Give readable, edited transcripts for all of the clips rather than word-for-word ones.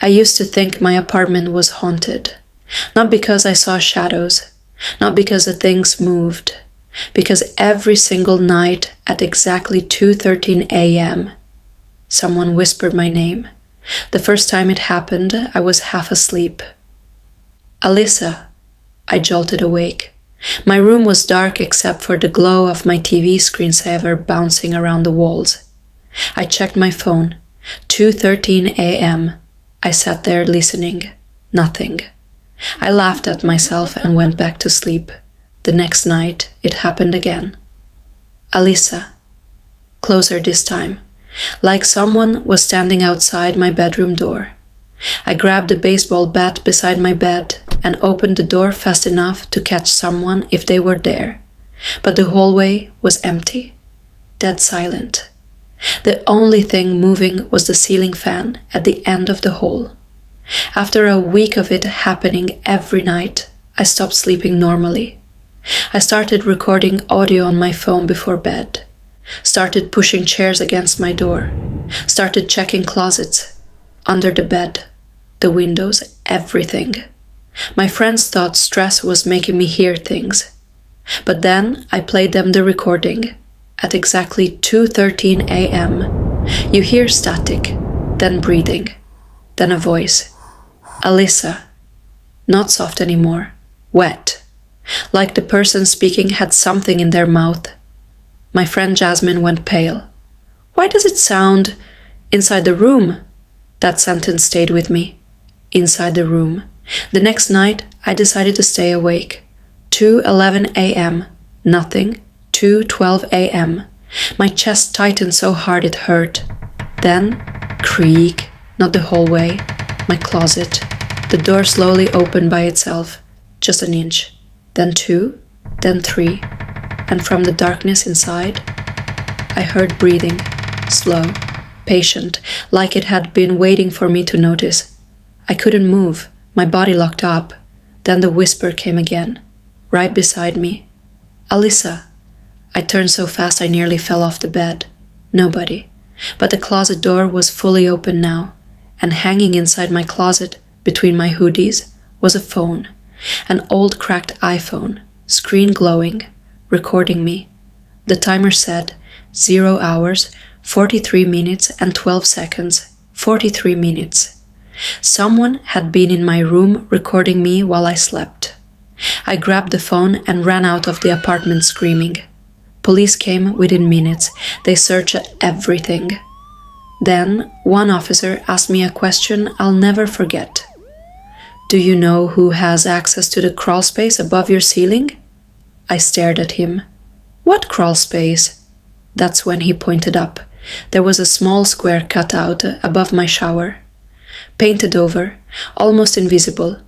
I used to think my apartment was haunted. Not because I saw shadows, not because the things moved, because every single night at exactly 2:13 a.m., someone whispered my name. The first time it happened, I was half asleep. Alyssa, I jolted awake. My room was dark except for the glow of my TV screensaver bouncing around the walls. I checked my phone. 2:13 a.m. I sat there listening. Nothing. I laughed at myself and went back to sleep. The next night, it happened again. Alyssa. Closer this time. Like someone was standing outside my bedroom door. I grabbed a baseball bat beside my bed and opened the door fast enough to catch someone if they were there. But the hallway was empty. Dead silent. The only thing moving was the ceiling fan at the end of the hall. After a week of it happening every night, I stopped sleeping normally. I started recording audio on my phone before bed. Started pushing chairs against my door. Started checking closets, under the bed, the windows, everything. My friends thought stress was making me hear things. But then I played them the recording. At exactly 2:13 a.m., you hear static, then breathing, then a voice. Alyssa. Not soft anymore, wet. Like the person speaking had something in their mouth. My friend Jasmine went pale. Why does it sound inside the room? That sentence stayed with me. Inside the room. The next night, I decided to stay awake. 2:11 a.m. Nothing. 2:12 a.m. My chest tightened so hard it hurt. Then, creak, not the hallway, my closet. The door slowly opened by itself, just an inch. Then 2, then 3. And from the darkness inside, I heard breathing, slow, patient, like it had been waiting for me to notice. I couldn't move, my body locked up. Then the whisper came again, right beside me. Alyssa. I turned so fast I nearly fell off the bed. Nobody. But the closet door was fully open now, and hanging inside my closet, between my hoodies, was a phone. An old cracked iPhone, screen glowing, recording me. The timer said 0 hours, 43 minutes and 12 seconds, 43 minutes. Someone had been in my room recording me while I slept. I grabbed the phone and ran out of the apartment screaming. Police came within minutes. They searched everything. Then one officer asked me a question I'll never forget. Do you know who has access to the crawl space above your ceiling? I stared at him. What crawl space? That's when he pointed up. There was a small square cut out above my shower. Painted over, almost invisible.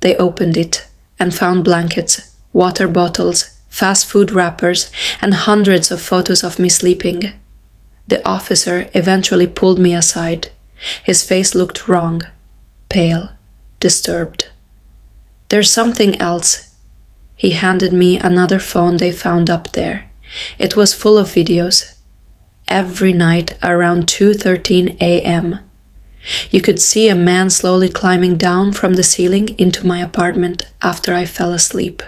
They opened it and found blankets, water bottles, fast food wrappers, and hundreds of photos of me sleeping. The officer eventually pulled me aside. His face looked wrong, pale, disturbed. There's something else. He handed me another phone they found up there. It was full of videos. Every night around 2:13 a.m. You could see a man slowly climbing down from the ceiling into my apartment after I fell asleep.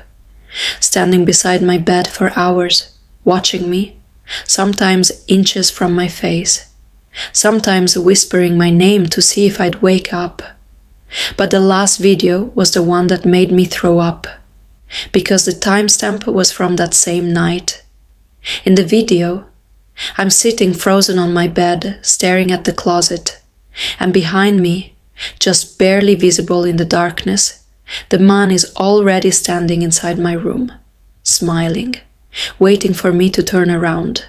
Standing beside my bed for hours, watching me, sometimes inches from my face, sometimes whispering my name to see if I'd wake up. But the last video was the one that made me throw up, because the timestamp was from that same night. In the video, I'm sitting frozen on my bed, staring at the closet, and behind me, just barely visible in the darkness, the man is already standing inside my room, smiling, waiting for me to turn around.